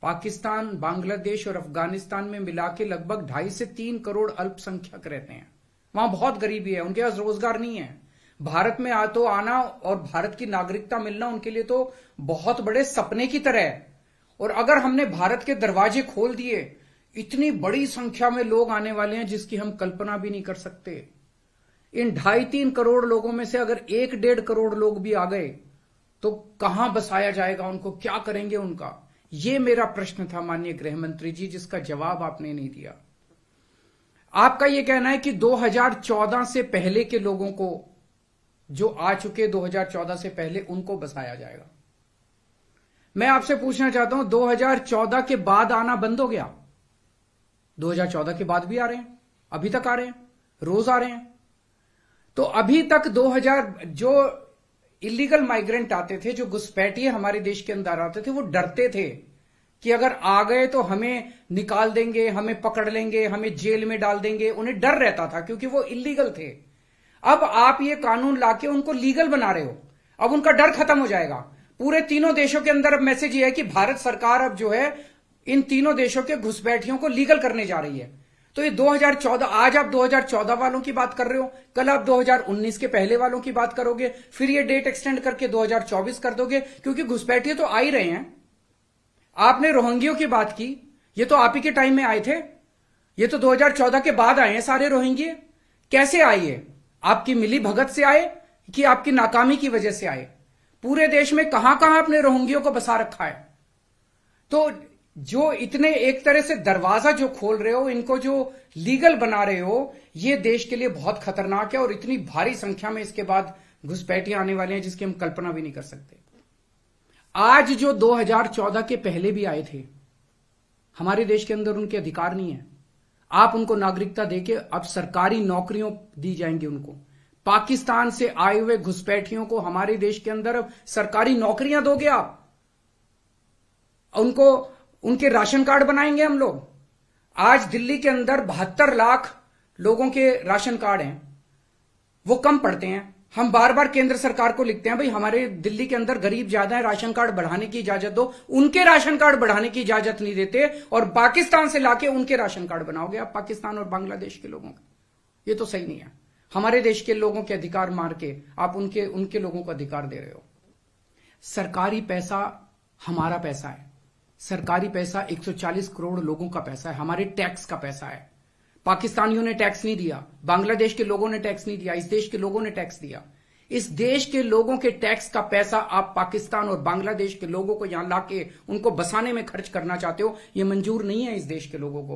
पाकिस्तान, बांग्लादेश और अफगानिस्तान में मिला के लगभग 2.5 से 3 करोड़ अल्पसंख्यक रहते हैं। वहां बहुत गरीबी है, उनके पास रोजगार नहीं है। भारत में तो आना और भारत की नागरिकता मिलना उनके लिए तो बहुत बड़े सपने की तरह है। और अगर हमने भारत के दरवाजे खोल दिए, इतनी बड़ी संख्या में लोग आने वाले हैं जिसकी हम कल्पना भी नहीं कर सकते। इन 2.5-3 करोड़ लोगों में से अगर 1-1.5 करोड़ लोग भी आ गए तो कहां बसाया जाएगा उनको, क्या करेंगे उनका? ये मेरा प्रश्न था माननीय गृह मंत्री जी, जिसका जवाब आपने नहीं दिया। आपका यह कहना है कि 2014 से पहले के लोगों को, जो आ चुके 2014 से पहले, उनको बसाया जाएगा। मैं आपसे पूछना चाहता हूं, 2014 के बाद आना बंद हो गया? 2014 के बाद भी आ रहे हैं, अभी तक आ रहे हैं, रोज आ रहे हैं। तो अभी तक 2000 जो इलीगल माइग्रेंट आते थे, जो घुसपैठिए हमारे देश के अंदर आते थे, वो डरते थे कि अगर आ गए तो हमें निकाल देंगे, हमें पकड़ लेंगे, हमें जेल में डाल देंगे। उन्हें डर रहता था क्योंकि वो इलीगल थे। अब आप ये कानून लाके उनको लीगल बना रहे हो, अब उनका डर खत्म हो जाएगा। पूरे तीनों देशों के अंदर अब मैसेज ये है कि भारत सरकार अब जो है इन तीनों देशों के घुसपैठियों को लीगल करने जा रही है। तो ये 2014, आज आप 2014 वालों की बात कर रहे हो, कल आप 2019 के पहले वालों की बात करोगे, फिर ये डेट एक्सटेंड करके 2024 कर दोगे, क्योंकि घुसपैठिए तो आ ही रहे हैं। आपने रोहिंग्यों की बात की, ये तो आप ही के टाइम में आए थे, ये तो 2014 के बाद आए हैं सारे रोहिंग्ये। कैसे आए ये? आपकी मिली भगत से आए कि आपकी नाकामी की वजह से आए? पूरे देश में कहां कहां आपने रोहिंग्यों को बसा रखा है? तो जो इतने एक तरह से दरवाजा जो खोल रहे हो, इनको जो लीगल बना रहे हो, ये देश के लिए बहुत खतरनाक है। और इतनी भारी संख्या में इसके बाद घुसपैठिए आने वाले हैं जिसकी हम कल्पना भी नहीं कर सकते। आज जो 2014 के पहले भी आए थे, हमारे देश के अंदर उनके अधिकार नहीं है। आप उनको नागरिकता देके अब सरकारी नौकरियां दी जाएंगी उनको। पाकिस्तान से आए हुए घुसपैठियों को हमारे देश के अंदर अब सरकारी नौकरियां दोगे आप, उनको उनके राशन कार्ड बनाएंगे हम लोग। आज दिल्ली के अंदर 72 लाख लोगों के राशन कार्ड हैं, वो कम पड़ते हैं। हम बार बार केंद्र सरकार को लिखते हैं, भाई हमारे दिल्ली के अंदर गरीब ज्यादा है, राशन कार्ड बढ़ाने की इजाजत दो। उनके राशन कार्ड बढ़ाने की इजाजत नहीं देते और पाकिस्तान से लाके उनके राशन कार्ड बनाओगे आप, पाकिस्तान और बांग्लादेश के लोगों का। ये तो सही नहीं है। हमारे देश के लोगों के अधिकार मार के आप उनके लोगों को अधिकार दे रहे हो। सरकारी पैसा हमारा पैसा है, सरकारी पैसा 140 करोड़ लोगों का पैसा है, हमारे टैक्स का पैसा है। पाकिस्तानियों ने टैक्स नहीं दिया, बांग्लादेश के लोगों ने टैक्स नहीं दिया, इस देश के लोगों ने टैक्स दिया। इस देश के लोगों के टैक्स का पैसा आप पाकिस्तान और बांग्लादेश के लोगों को यहां लाके उनको बसाने में खर्च करना चाहते हो। यह मंजूर नहीं है इस देश के लोगों को।